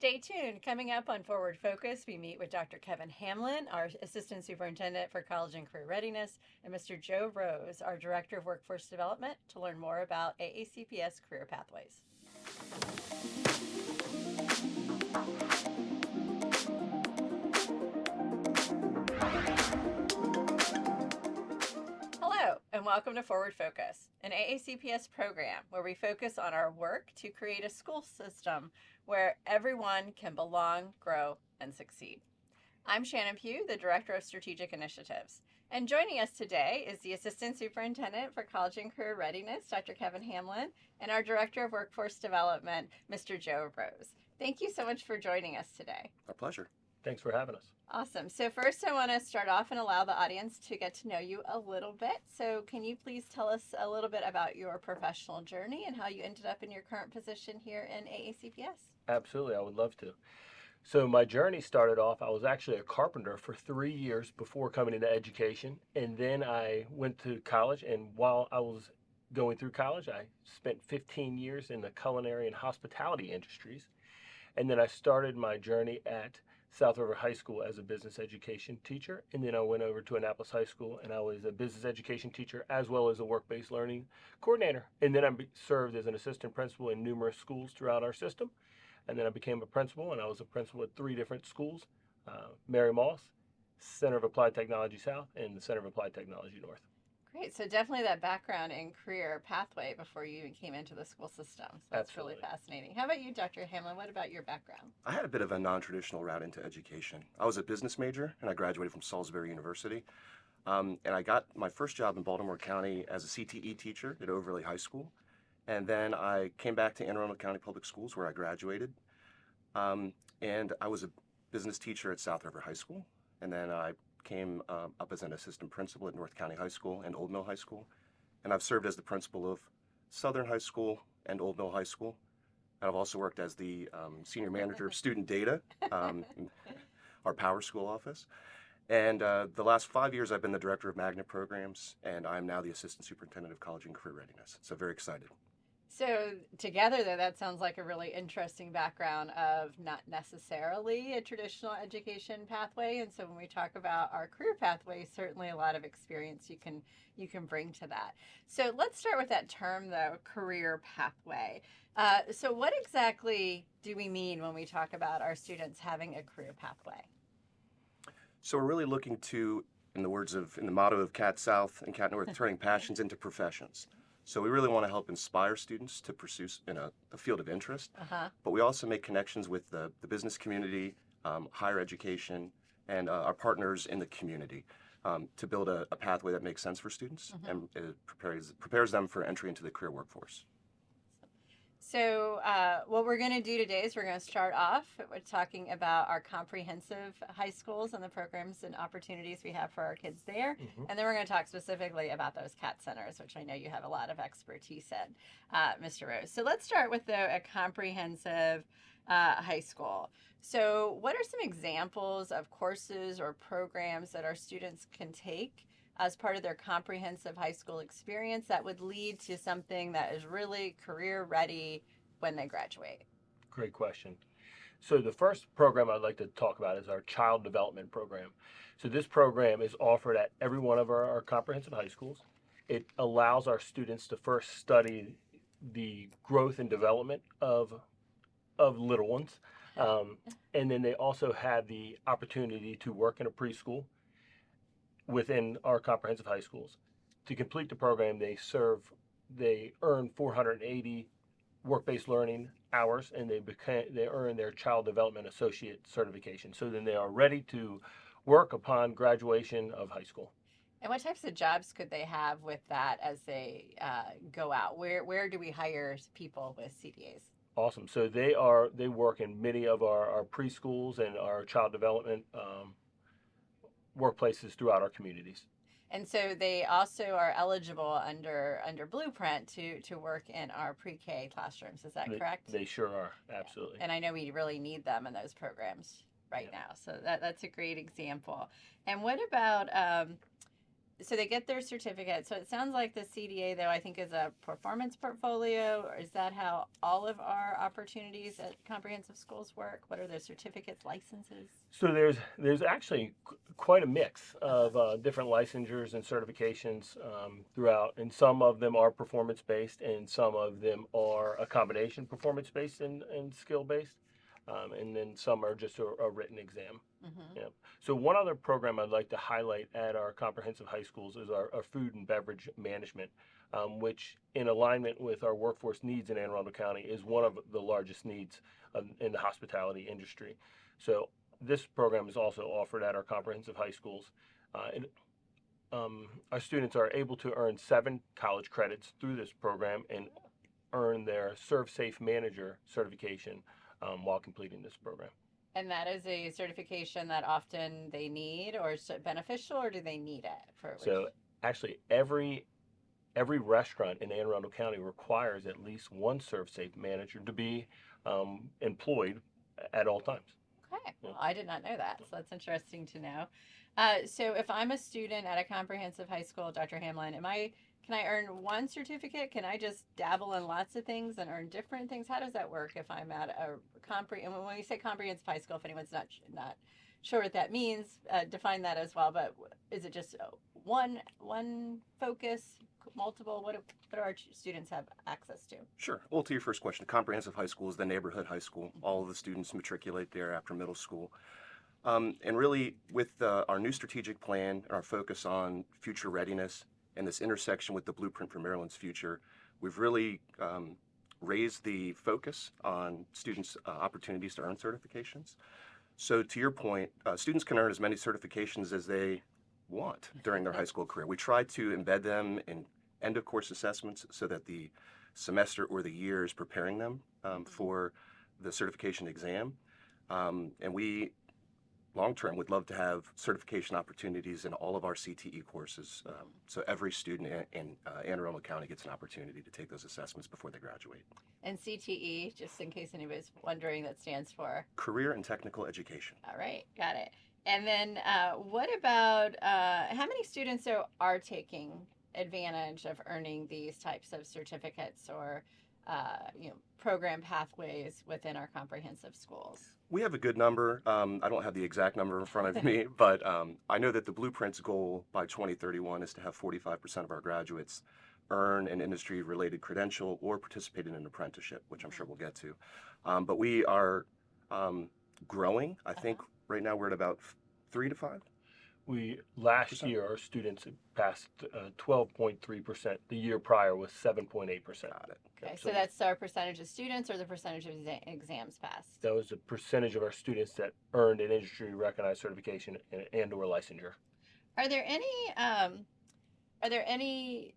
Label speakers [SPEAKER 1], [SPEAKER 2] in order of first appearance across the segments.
[SPEAKER 1] Stay tuned. Coming up on Forward Focus, we meet with Dr. Kevin Hamlin, our Assistant Superintendent for College and Career Readiness, and Mr. Joe Rose, our Director of Workforce Development, to learn more about AACPS career pathways. Hello, and welcome to Forward Focus, an AACPS program where we focus on our work to create a school system where everyone can belong, grow, and succeed. I'm Shannon Pugh, the Director of Strategic Initiatives, and joining us today is the Assistant Superintendent for College and Career Readiness, Dr. Kevin Hamlin, and our Director of Workforce Development, Mr. Joe Rose. Thank you so much for joining us today.
[SPEAKER 2] Our pleasure.
[SPEAKER 3] Thanks for having us.
[SPEAKER 1] Awesome. So first I want to start off and allow the audience to get to know you a little bit. So can you please tell us a little bit about your professional journey and how you ended up in your current position here in AACPS?
[SPEAKER 3] Absolutely, I would love to. So my journey started off, I was actually a carpenter for 3 years before coming into education. And then I went to college, and while I was going through college, I spent 15 years in the culinary and hospitality industries. And then I started my journey at South River High School as a business education teacher, and then I went over to Annapolis High School and I was a business education teacher as well as a work-based learning coordinator. And then I served as an assistant principal in numerous schools throughout our system. And then I became a principal, and I was a principal at 3 different schools, Mary Moss, Center of Applied Technology South, and the Center of Applied Technology North.
[SPEAKER 1] Great. So definitely that background in career pathway before you even came into the school system. So that's
[SPEAKER 3] Absolutely.
[SPEAKER 1] really fascinating. How about you, Dr. Hamlin? What about your background?
[SPEAKER 2] I had a bit of a non-traditional route into education. I was a business major, and I graduated from Salisbury University. And I got my first job in Baltimore County as a CTE teacher at Overley High School. And then I came back to Anne Arundel County Public Schools, where I graduated. And I was a business teacher at South River High School. And then I came up as an assistant principal at North County High School and Old Mill High School. And I've served as the principal of Southern High School and Old Mill High School. And I've also worked as the senior manager of student data, our Power School office. And the last 5 years, I've been the director of magnet programs, and I'm now the assistant superintendent of college and career readiness. So very excited.
[SPEAKER 1] So together, though, that sounds like a really interesting background of not necessarily a traditional education pathway. And so when we talk about our career pathway, certainly a lot of experience you can bring to that. So let's start with that term, though, career pathway. So what exactly do we mean when we talk about our students having a career pathway?
[SPEAKER 2] So we're really looking to, in the motto of Cat South and Cat North, turning passions into professions. So we really want to help inspire students to pursue in a field of interest, but we also make connections with the business community, higher education, and our partners in the community to build a pathway that makes sense for students and it prepares them for entry into the career workforce.
[SPEAKER 1] So what we're going to do today is we're going to start off with talking about our comprehensive high schools and the programs and opportunities we have for our kids there. And then we're going to talk specifically about those CAT centers, which I know you have a lot of expertise in, Mr. Rose. So let's start with a comprehensive high school. So what are some examples of courses or programs that our students can take as part of their comprehensive high school experience that would lead to something that is really career ready when they graduate?
[SPEAKER 3] Great question. So the first program I'd like to talk about is our child development program. So this program is offered at every one of our comprehensive high schools. It allows our students to first study the growth and development of little ones. And then they also have the opportunity to work in a preschool within our comprehensive high schools. To complete the program, they earn 480 work-based learning hours, and they earn their child development associate certification. So then they are ready to work upon graduation of high school.
[SPEAKER 1] And what types of jobs could they have with that as they go out? Where do we hire people with CDAs?
[SPEAKER 3] Awesome. So they work in many of our preschools and our child development workplaces throughout our communities.
[SPEAKER 1] And so they also are eligible under Blueprint to work in our pre-K classrooms. Is that correct?
[SPEAKER 3] They sure are, absolutely.
[SPEAKER 1] Yeah. And I know we really need them in those programs right now. So that's a great example. And what about so they get their certificate. So it sounds like the CDA, though, I think is a performance portfolio. Or is that how all of our opportunities at comprehensive schools work? What are the certificates, licenses?
[SPEAKER 3] So there's actually quite a mix of different licensures and certifications throughout, and some of them are performance based, and some of them are a combination performance based and skill based, and then some are just a written exam.
[SPEAKER 1] Mm-hmm.
[SPEAKER 3] Yeah. So one other program I'd like to highlight at our comprehensive high schools is our food and beverage management, which, in alignment with our workforce needs in Anne Arundel County, is one of the largest needs in the hospitality industry. So this program is also offered at our comprehensive high schools. Our students are able to earn 7 college credits through this program and earn their Serve Safe Manager certification while completing this program.
[SPEAKER 1] And that is a certification that often they need, or is it beneficial, or do they need it for?
[SPEAKER 3] So actually, every restaurant in Anne Arundel County requires at least one Serve Safe Manager to be employed at all times.
[SPEAKER 1] Okay, well, I did not know that, so that's interesting to know. So if I'm a student at a comprehensive high school, Dr. Hamlin, can I earn one certificate? Can I just dabble in lots of things and earn different things? How does that work if I'm at a and when we say comprehensive high school, if anyone's not sure what that means, define that as well. But is it just one focus, multiple? What do our students have access to?
[SPEAKER 2] Sure. Well, to your first question, comprehensive high school is the neighborhood high school. All of the students matriculate there after middle school. And really, with our new strategic plan and our focus on future readiness and this intersection with the blueprint for Maryland's future, we've really raised the focus on students' opportunities to earn certifications. So to your point, students can earn as many certifications as they want during their high school career. We try to embed them in end of course assessments so that the semester or the year is preparing them for the certification exam. And we long term would love to have certification opportunities in all of our CTE courses, so every student in Anne Arundel County gets an opportunity to take those assessments before they graduate.
[SPEAKER 1] And CTE, just in case anybody's wondering, that stands for
[SPEAKER 2] Career and Technical Education.
[SPEAKER 1] All right, got it. And then what about how many students are taking advantage of earning these types of certificates or program pathways within our comprehensive schools?
[SPEAKER 2] We have a good number. I don't have the exact number in front of me, but I know that the Blueprint's goal by 2031 is to have 45% of our graduates earn an industry-related credential or participate in an apprenticeship, which I'm sure we'll get to. But we are growing. I think right now we're at about 3 to 5.
[SPEAKER 3] Last year our students passed 12.3%. The year prior was 7.8%.
[SPEAKER 2] Got it.
[SPEAKER 1] Okay, so that's our percentage of students or the percentage of exams passed?
[SPEAKER 3] That was the percentage of our students that earned an industry recognized certification and or licensure.
[SPEAKER 1] Are there any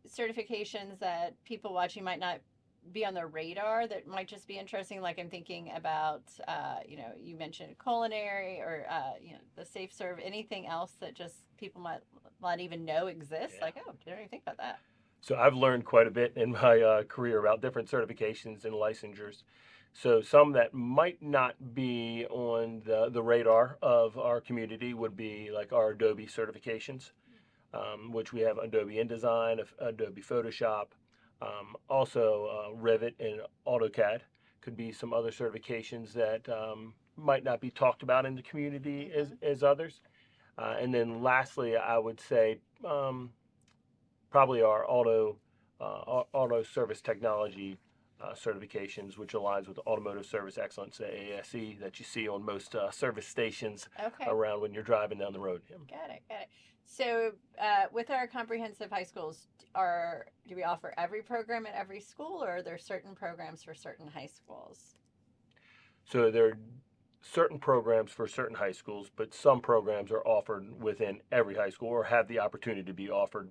[SPEAKER 1] certifications that people watching might not be on their radar that might just be interesting? Like I'm thinking about, you mentioned culinary or, the safe serve, anything else that just people might not even know exists?
[SPEAKER 3] Yeah.
[SPEAKER 1] Like, oh, didn't even think about that.
[SPEAKER 3] So I've learned quite a bit in my career about different certifications and licensures. So some that might not be on the radar of our community would be like our Adobe certifications, which we have Adobe InDesign, Adobe Photoshop, also Revit and AutoCAD. Could be some other certifications that might not be talked about in the community as others. And then lastly, I would say probably our auto service technology certifications, which aligns with Automotive Service Excellence, AASE, that you see on most service stations around when you're driving down the road.
[SPEAKER 1] Got it. So with our comprehensive high schools, do we offer every program at every school, or are there certain programs for certain high schools?
[SPEAKER 3] So there are certain programs for certain high schools, but some programs are offered within every high school or have the opportunity to be offered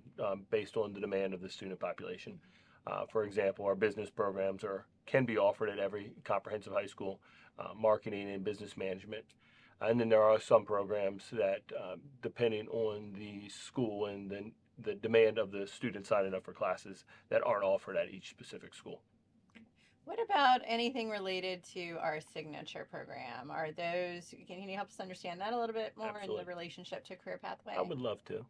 [SPEAKER 3] based on the demand of the student population. For example, our business programs can be offered at every comprehensive high school, marketing and business management. And then there are some programs that, depending on the school and the demand of the student signing up for classes, that aren't offered at each specific school.
[SPEAKER 1] What about anything related to our signature program? Can you help us understand that a little bit more?
[SPEAKER 3] Absolutely.
[SPEAKER 1] In the relationship to career pathway?
[SPEAKER 3] I would love to.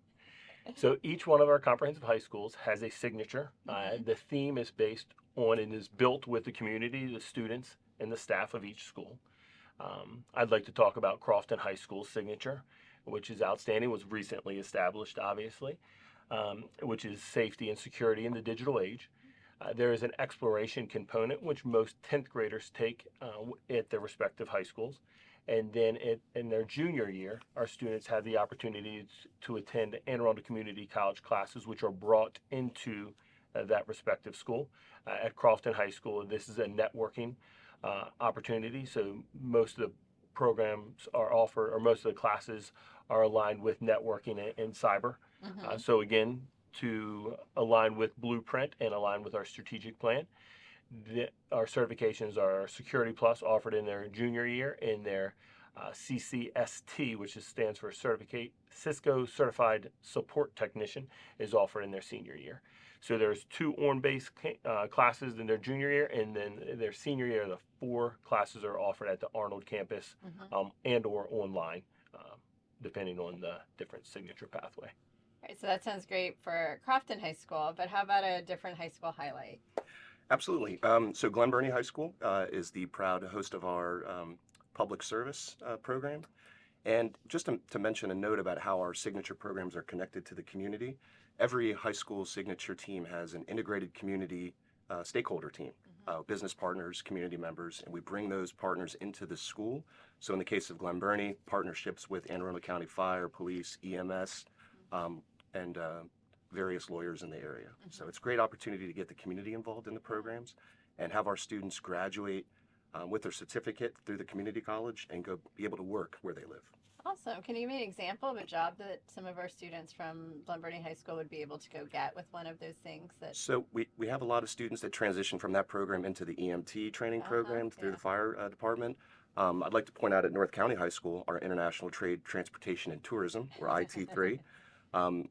[SPEAKER 3] So each one of our comprehensive high schools has a signature.
[SPEAKER 1] Mhm.
[SPEAKER 3] The theme is based on and is built with the community, the students, and the staff of each school. I'd like to talk about Crofton High School's signature, which is outstanding, was recently established, obviously, which is safety and security in the digital age. There is an exploration component, which most 10th graders take at their respective high schools. And then in their junior year, our students have the opportunity to attend Anne Arundel Community College classes, which are brought into that respective school. At Crofton High School, this is a networking opportunity. So most of the programs are offered, or most of the classes are aligned with networking and cyber.
[SPEAKER 1] Mhm.
[SPEAKER 3] So again, to align with Blueprint and align with our strategic plan, our certifications are Security Plus, offered in their junior year, and their CCST, which stands for Cisco Certified Support Technician, is offered in their senior year. So there's two on-base classes in their junior year, and then their senior year, the 4 classes are offered at the Arnold campus
[SPEAKER 1] Mhm.
[SPEAKER 3] and/or online, depending on the different signature pathway.
[SPEAKER 1] Right, so that sounds great for Crofton High School, but how about a different high school highlight?
[SPEAKER 2] Absolutely. So Glen Burnie High School is the proud host of our public service program. And just to mention a note about how our signature programs are connected to the community, every high school signature team has an integrated community stakeholder team,
[SPEAKER 1] Mhm.
[SPEAKER 2] business partners, community members, and we bring those partners into the school. So in the case of Glen Burnie, partnerships with Anne Arundel County Fire, Police, EMS, um, and various lawyers in the area. So
[SPEAKER 1] Mhm.
[SPEAKER 2] it's a great opportunity to get the community involved in the programs and have our students graduate with their certificate through the community college and go be able to work where they live.
[SPEAKER 1] Awesome. Can you give me an example of a job that some of our students from Glen Burnie High School would be able to go get with one of those things that?
[SPEAKER 2] So we have a lot of students that transition from that program into the EMT training
[SPEAKER 1] Uh-huh.
[SPEAKER 2] program through
[SPEAKER 1] Yeah.
[SPEAKER 2] the fire department. I'd like to point out at North County High School, our International Trade, Transportation, and Tourism, or IT3.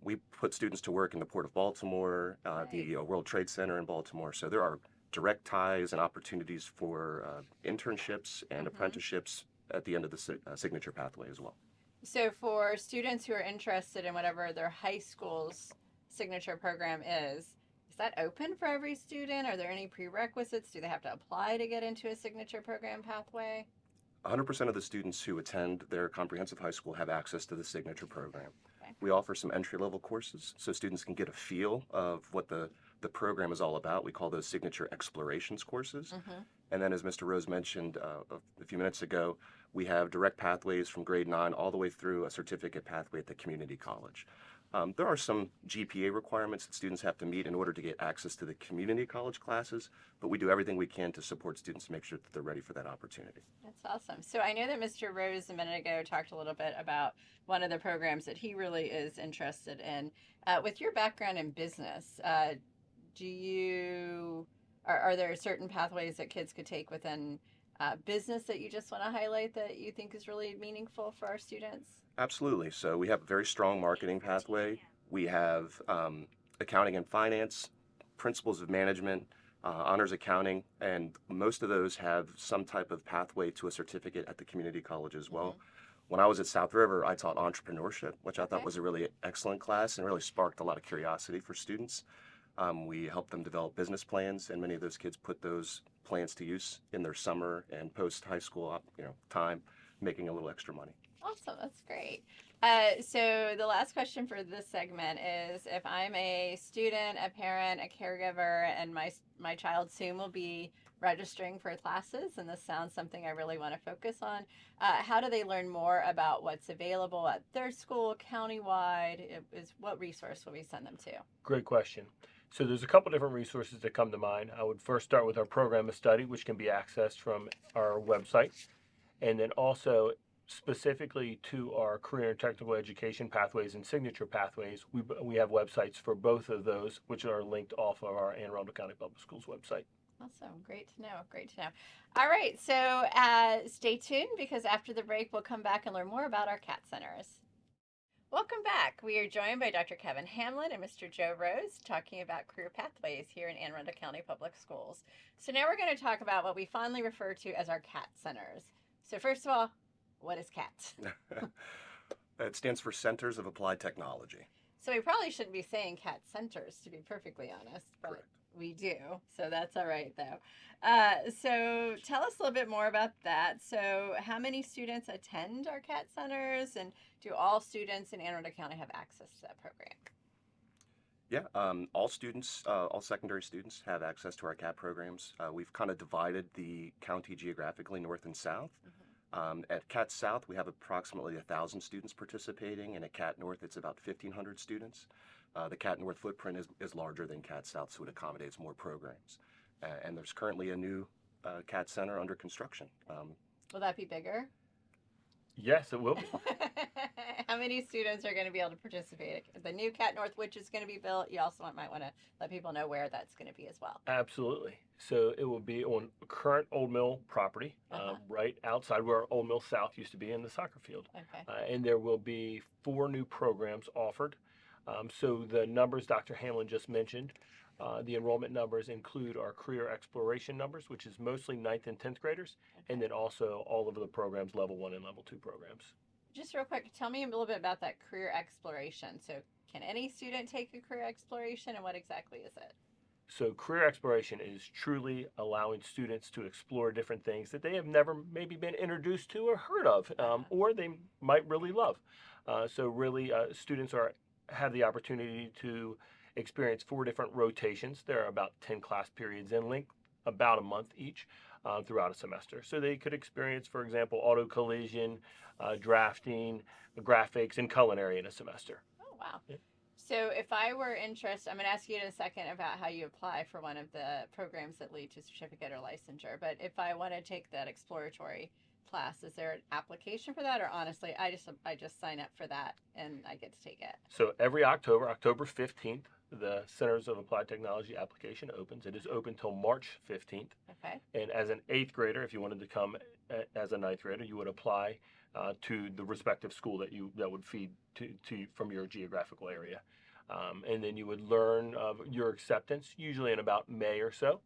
[SPEAKER 2] We put students to work in the Port of Baltimore,
[SPEAKER 1] Nice.
[SPEAKER 2] the World Trade Center in Baltimore. So there are direct ties and opportunities for internships and
[SPEAKER 1] Mhm.
[SPEAKER 2] apprenticeships at the end of the signature pathway as well.
[SPEAKER 1] So for students who are interested in whatever their high school's signature program is that open for every student? Are there any prerequisites? Do they have to apply to get into a signature program pathway?
[SPEAKER 2] 100% of the students who attend their comprehensive high school have access to the signature program.
[SPEAKER 1] Okay.
[SPEAKER 2] We offer some entry-level courses so students can get a feel of what the program is all about. We call those signature explorations courses.
[SPEAKER 1] Mhm.
[SPEAKER 2] And then, as Mr. Rose mentioned a few minutes ago, we have direct pathways from grade 9 all the way through a certificate pathway at the community college. There are some GPA requirements that students have to meet in order to get access to the community college classes, but we do everything we can to support students to make sure that they're ready for that opportunity.
[SPEAKER 1] That's awesome. So I know that Mr. Rose a minute ago talked a little bit about one of the programs that he really is interested in. With your background in business, do you are there certain pathways that kids could take within business that you just want to highlight that you think is really meaningful for our students?
[SPEAKER 2] Absolutely. So we have a very strong marketing pathway. We have accounting and finance, principles of management, honors accounting, and most of those have some type of pathway to a certificate at the community college as well.
[SPEAKER 1] Mm-hmm.
[SPEAKER 2] When I was at South River, I taught entrepreneurship, which I thought
[SPEAKER 1] Okay.
[SPEAKER 2] was a really excellent class and really sparked a lot of curiosity for students. We helped them develop business plans, and many of those kids put those plans to use in their summer and post high school, time, making a little extra money.
[SPEAKER 1] Awesome. That's great. So the last question for this segment is if I'm a student, a parent, a caregiver, and my child soon will be registering for classes, and this sounds something I really want to focus on. How do they learn more about what's available at their school, countywide? Is what resource will we send them to?
[SPEAKER 3] Great question. So there's a couple different resources that come to mind. I would first start with our program of study, which can be accessed from our website, and then also specifically to our career and technical education pathways and signature pathways. We have websites for both of those, which are linked off of our Anne Arundel County Public Schools website.
[SPEAKER 1] Awesome. Great to know. Great to know. All right. So stay tuned because after the break, we'll come back and learn more about our CAT centers. Welcome back. We are joined by Dr. Kevin Hamlin and Mr. Joe Rose talking about career pathways here in Anne Arundel County Public Schools. So now we're going to talk about what we fondly refer to as our CAT centers. So first of all, what is CAT?
[SPEAKER 2] It stands for Centers of Applied Technology.
[SPEAKER 1] So we probably shouldn't be saying CAT centers, to be perfectly honest, but
[SPEAKER 2] Correct.
[SPEAKER 1] we do. So that's all right, though. So tell us a little bit more about that. So how many students attend our CAT centers, and do all students in Anne Arundel County have access to that program?
[SPEAKER 2] Yeah, all students, all secondary students have access to our CAP programs. We've kind of divided the county geographically north and south. At CAT South, we have approximately 1,000 students participating, and at CAT North, it's about 1,500 students. The CAT North footprint is larger than CAT South, so it accommodates more programs. And there's currently a new CAT Center under construction.
[SPEAKER 1] Will that be bigger?
[SPEAKER 3] Yes, it will be.
[SPEAKER 1] How many students are going to be able to participate? The new CAT North, which is going to be built, you also might want to let people know where that's going to be as well.
[SPEAKER 3] Absolutely. So it will be on current Old Mill property, right outside where Old Mill South used to be in the soccer field.
[SPEAKER 1] Okay.
[SPEAKER 3] And there will be 4 new programs offered. So the numbers Dr. Hamlin just mentioned, the enrollment numbers include our career exploration numbers, which is mostly 9th and 10th graders, and then also all of the programs, level 1 and level 2 programs.
[SPEAKER 1] Just real quick, tell me a little bit about that career exploration. So can any student take a career exploration, and what exactly is it?
[SPEAKER 3] So career exploration is truly allowing students to explore different things that they have never maybe been introduced to or heard of, or they might really love. So really, students have the opportunity to experience 4 different rotations. There are about 10 class periods in length, about a month each, throughout a semester. So they could experience, for example, auto collision, drafting, graphics, and culinary in a semester.
[SPEAKER 1] Oh, wow.
[SPEAKER 3] Yeah.
[SPEAKER 1] So if I were interested, I'm going to ask you in a second about how you apply for one of the programs that lead to certificate or licensure. But if I want to take that exploratory class, is there an application for that, or honestly, I just sign up for that and I get to take it?
[SPEAKER 3] So every October, October 15th, the Centers of Applied Technology application opens. It is open till March 15th.
[SPEAKER 1] Okay.
[SPEAKER 3] And as an 8th grader, if you wanted to come as a 9th grader, you would apply to the respective school that would feed to from your geographical area. And then you would learn of your acceptance, usually in about May or so.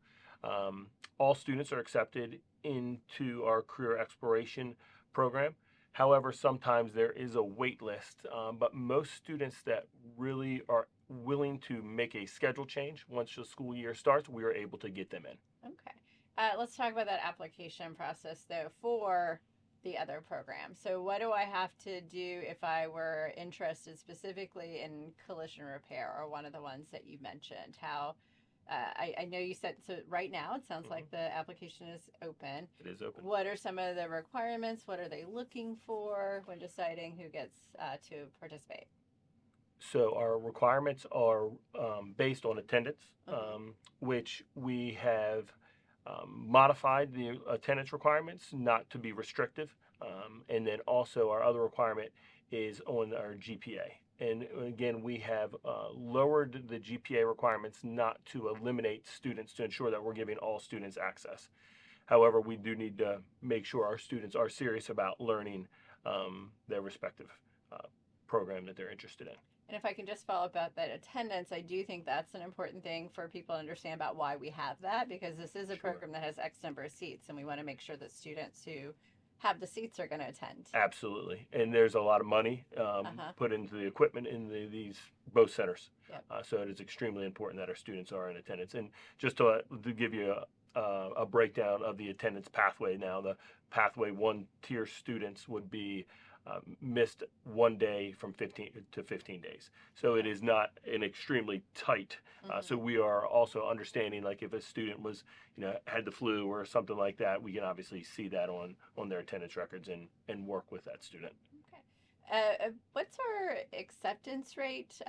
[SPEAKER 3] All students are accepted into our career exploration program. However, sometimes there is a wait list, but most students that really are willing to make a schedule change once the school year starts, we are able to get them in.
[SPEAKER 1] Okay. Let's talk about that application process, though, for the other program. So what do I have to do if I were interested specifically in collision repair, or one of the ones that you mentioned? How I know you said, so right now it sounds like the application is open.
[SPEAKER 3] It is open.
[SPEAKER 1] What are some of the requirements? What are they looking for when deciding who gets to participate?
[SPEAKER 3] So our requirements are based on attendance, which we have modified the attendance requirements not to be restrictive. And then also our other requirement is on our GPA. And again, we have lowered the GPA requirements not to eliminate students, to ensure that we're giving all students access. However, we do need to make sure our students are serious about learning their respective program that they're interested in.
[SPEAKER 1] And if I can just follow up about that attendance, I do think that's an important thing for people to understand about why we have that, because this is a program that has X number of seats, and we want to make sure that students who have the seats are going to attend.
[SPEAKER 3] Absolutely, and there's a lot of money put into the equipment in these both centers.
[SPEAKER 1] Yep.
[SPEAKER 3] So it is extremely important that our students are in attendance. And just to give you a breakdown of the attendance pathway now, the pathway 1 tier students would be missed 1 day from 15 to 15 days. So it is not an extremely tight. So we are also understanding, like if a student was, had the flu or something like that, we can obviously see that on their attendance records and work with that student.
[SPEAKER 1] Okay. What's our acceptance rate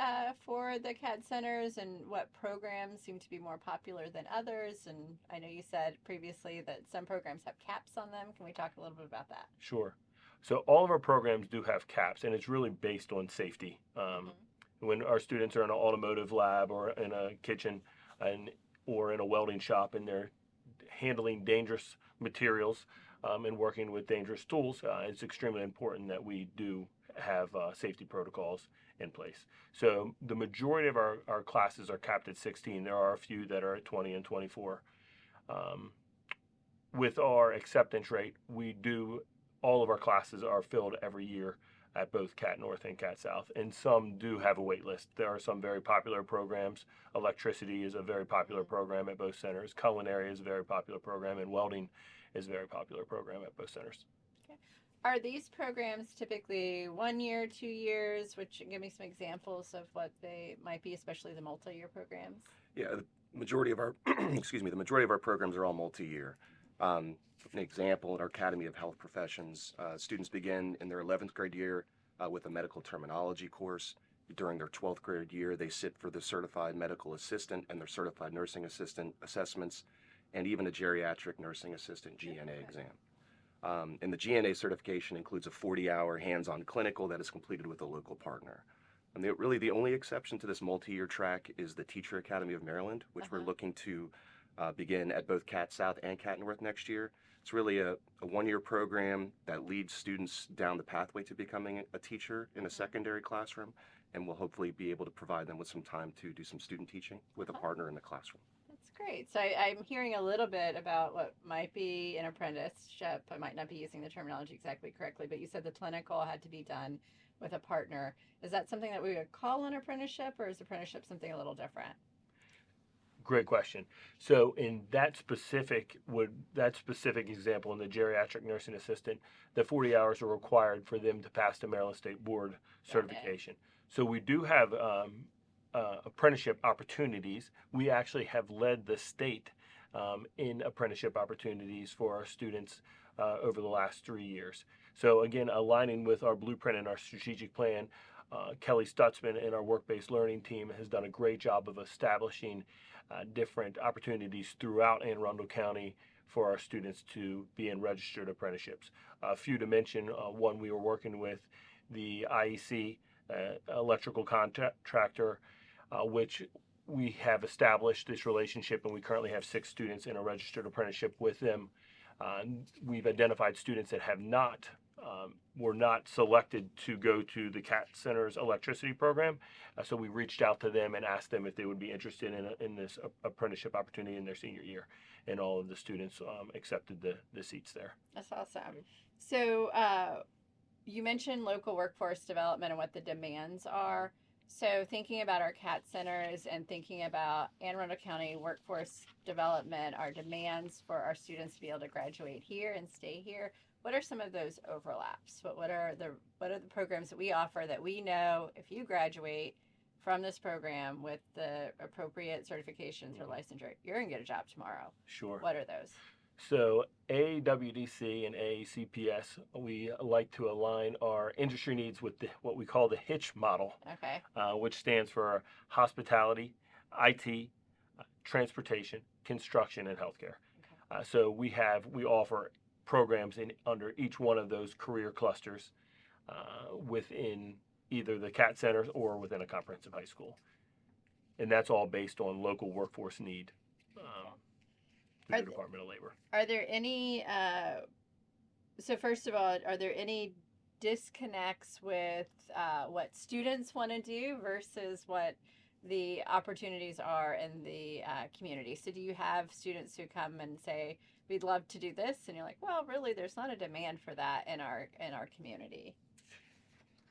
[SPEAKER 1] for the CAD centers, and what programs seem to be more popular than others? And I know you said previously that some programs have caps on them. Can we talk a little bit about that?
[SPEAKER 3] Sure. So all of our programs do have caps, and it's really based on safety. When our students are in an automotive lab or in a kitchen or in a welding shop, and they're handling dangerous materials and working with dangerous tools, it's extremely important that we do have safety protocols in place. So the majority of our classes are capped at 16. There are a few that are at 20 and 24. With our acceptance rate, all of our classes are filled every year at both Cat North and Cat South, and some do have a wait list. There are some very popular programs. Electricity is a very popular program at both centers. Culinary is a very popular program, and welding is a very popular program at both centers.
[SPEAKER 1] Okay. Are these programs typically 1 year, 2 years? Which give me some examples of what they might be, especially the multi-year programs.
[SPEAKER 2] Yeah, the majority of our excuse me, the majority of our programs are all multi-year. An example, in our Academy of Health Professions, students begin in their 11th grade year with a medical terminology course. During their 12th grade year, they sit for the certified medical assistant and their certified nursing assistant assessments, and even a geriatric nursing assistant GNA exam. And the GNA certification includes a 40-hour hands-on clinical that is completed with a local partner. And really the only exception to this multi-year track is the Teacher Academy of Maryland, which we're looking to begin at both Cat South and Cat North next year. It's really a 1-year program that leads students down the pathway to becoming a teacher in a secondary classroom, and we'll hopefully be able to provide them with some time to do some student teaching with a partner in the classroom.
[SPEAKER 1] That's great. So I'm hearing a little bit about what might be an apprenticeship. I might not be using the terminology exactly correctly, but you said the clinical had to be done with a partner. Is that something that we would call an apprenticeship, or is apprenticeship something a little different?
[SPEAKER 3] Great question. So in that specific example in the geriatric nursing assistant, the 40 hours are required for them to pass the Maryland State Board certification. So we do have apprenticeship opportunities. We actually have led the state in apprenticeship opportunities for our students over the last 3 years. So again, aligning with our blueprint and our strategic plan, Kelly Stutzman and our work-based learning team has done a great job of establishing different opportunities throughout Anne Arundel County for our students to be in registered apprenticeships. A few to mention, one we were working with the IEC electrical contractor, which we have established this relationship, and we currently have 6 students in a registered apprenticeship with them. We've identified students that have not were not selected to go to the CAT Center's electricity program. So we reached out to them and asked them if they would be interested in this apprenticeship opportunity in their senior year. And all of the students accepted the seats there.
[SPEAKER 1] That's awesome. So you mentioned local workforce development and what the demands are. So thinking about our CAT centers and thinking about Anne Arundel County workforce development, our demands for our students to be able to graduate here and stay here, what are some of those overlaps? What are the programs that we offer that we know if you graduate from this program with the appropriate certifications or licensure, you're going to get a job tomorrow?
[SPEAKER 3] Sure.
[SPEAKER 1] What are those?
[SPEAKER 3] So AWDC and ACPS, we like to align our industry needs with what we call the HITCH model,
[SPEAKER 1] Okay.
[SPEAKER 3] Which stands for hospitality, IT, transportation, construction, and healthcare.
[SPEAKER 1] Okay.
[SPEAKER 3] So we offer programs under each one of those career clusters within either the CAT centers or within a comprehensive high school. And that's all based on local workforce need through the Department of Labor.
[SPEAKER 1] Are there any, so first of all, are there any disconnects with what students want to do versus what the opportunities are in the community? So do you have students who come and say, we'd love to do this, and you're like, well, really, there's not a demand for that in our community?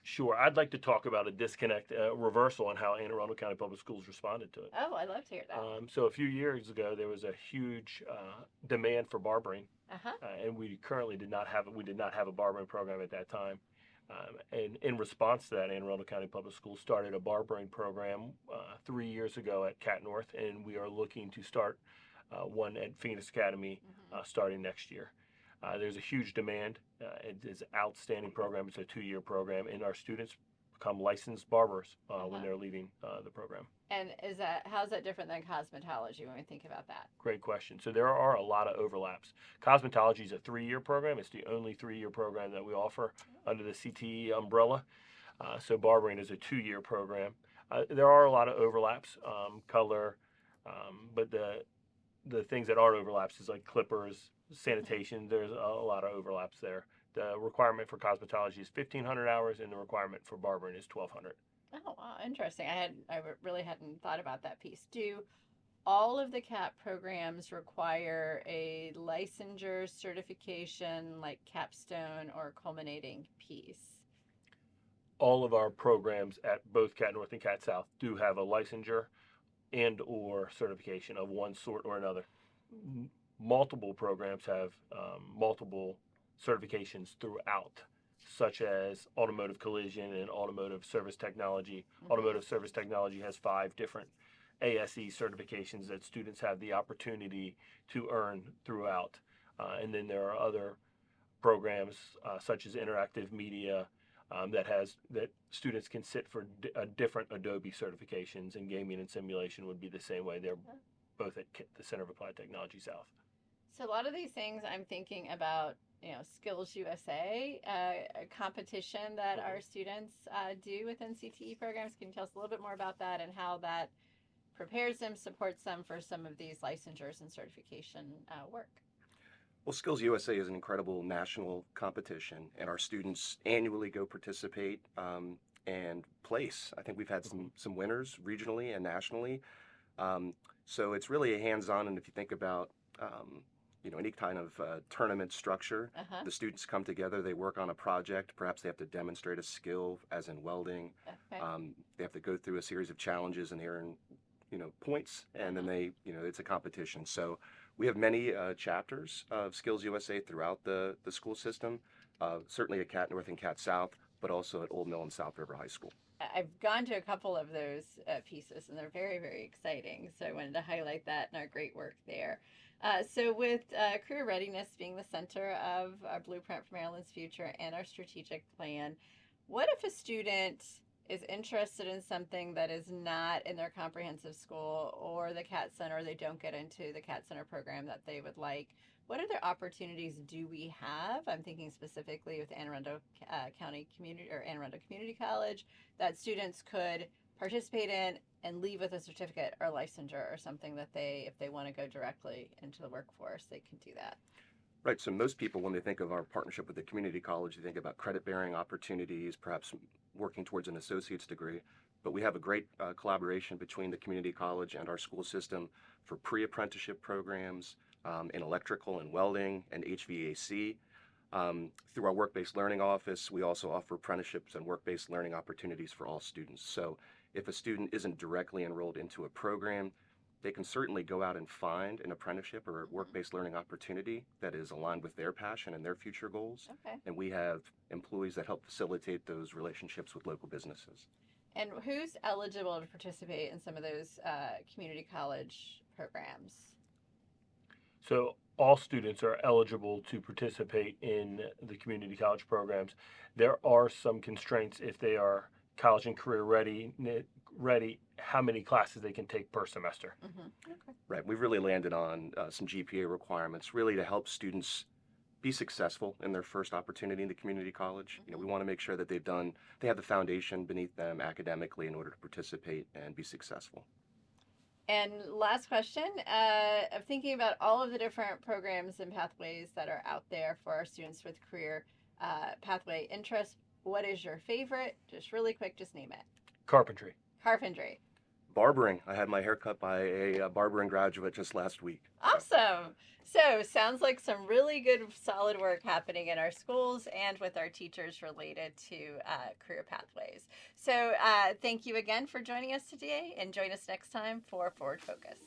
[SPEAKER 3] Sure. I'd like to talk about a disconnect, reversal on how Anne Arundel County Public Schools responded to it.
[SPEAKER 1] Oh, I'd love to hear that.
[SPEAKER 3] So a few years ago, there was a huge demand for barbering, and we currently did not have a barbering program at that time. And in response to that, Anne Arundel County Public Schools started a barbering program 3 years ago at Cat North, and we are looking to start one at Phoenix Academy starting next year. There's a huge demand. It is an outstanding program. It's a 2-year program, and our students become licensed barbers when they're leaving the program.
[SPEAKER 1] And how's that different than cosmetology when we think about that?
[SPEAKER 3] Great question. So there are a lot of overlaps. Cosmetology is a 3-year program. It's the only 3-year program that we offer under the CTE umbrella. So barbering is a 2-year program. There are a lot of overlaps, color, but the things that aren't overlaps is like clippers, sanitation. There's a lot of overlaps there. The requirement for cosmetology is 1,500 hours, and the requirement for barbering is 1,200.
[SPEAKER 1] Oh, wow, interesting. I really hadn't thought about that piece. Do all of the CAP programs require a licensure certification like capstone or culminating piece?
[SPEAKER 3] all of our programs at both Cat North and Cat South do have a licensure and or certification of one sort or another. Multiple programs have multiple certifications throughout, such as automotive collision and automotive service technology. Automotive service technology has 5 different ASE certifications that students have the opportunity to earn throughout. And then there are other programs such as interactive media that students can sit for different Adobe certifications, and gaming and simulation would be the same way. They're both at the Center of Applied Technology South.
[SPEAKER 1] So a lot of these things I'm thinking about, Skills USA, a competition that our students do within CTE programs. Can you tell us a little bit more about that and how that prepares them, supports them for some of these licensures and certification work?
[SPEAKER 2] Well, Skills USA is an incredible national competition, and our students annually go participate and place. I think we've had some winners regionally and nationally. So it's really a hands-on, and if you think about any kind of tournament structure, the students come together, they work on a project, perhaps they have to demonstrate a skill, as in welding.
[SPEAKER 1] Okay.
[SPEAKER 2] They have to go through a series of challenges and earn points, and then it's a competition. So we have many chapters of Skills USA throughout the school system, certainly at Cat North and Cat South, but also at Old Mill and South River High School.
[SPEAKER 1] I've gone to a couple of those pieces, and they're very, very exciting. So I wanted to highlight that and our great work there. So with career readiness being the center of our blueprint for Maryland's future and our strategic plan, what if a student is interested in something that is not in their comprehensive school or the CAT Center, or they don't get into the CAT Center program that they would like? What other opportunities do we have? I'm thinking specifically with Anne Arundel County Community or Anne Arundel Community College that students could participate in and leave with a certificate or licensure or something that if they want to go directly into the workforce, they can do that.
[SPEAKER 2] Right. So most people, when they think of our partnership with the community college, they think about credit-bearing opportunities, perhaps working towards an associate's degree. But we have a great collaboration between the community college and our school system for pre-apprenticeship programs in electrical and welding and HVAC. Through our work-based learning office, we also offer apprenticeships and work-based learning opportunities for all students. So if a student isn't directly enrolled into a program, they can certainly go out and find an apprenticeship or a work-based learning opportunity that is aligned with their passion and their future goals.
[SPEAKER 1] Okay.
[SPEAKER 2] And we have employees that help facilitate those relationships with local businesses.
[SPEAKER 1] And who's eligible to participate in some of those community college programs?
[SPEAKER 3] So all students are eligible to participate in the community college programs. There are some constraints if they are college and career ready, how many classes they can take per semester.
[SPEAKER 1] Okay.
[SPEAKER 2] Right. We've really landed on some GPA requirements, really to help students be successful in their first opportunity in the community college. We want to make sure that they have the foundation beneath them academically in order to participate and be successful.
[SPEAKER 1] And last question, of thinking about all of the different programs and pathways that are out there for our students with career pathway interests, what is your favorite? Just really quick, just name it.
[SPEAKER 3] Carpentry.
[SPEAKER 1] Carpentry.
[SPEAKER 2] Barbering. I had my hair cut by a barbering graduate just last week.
[SPEAKER 1] Awesome. So sounds like some really good, solid work happening in our schools and with our teachers related to career pathways. So thank you again for joining us today, and join us next time for Forward Focus.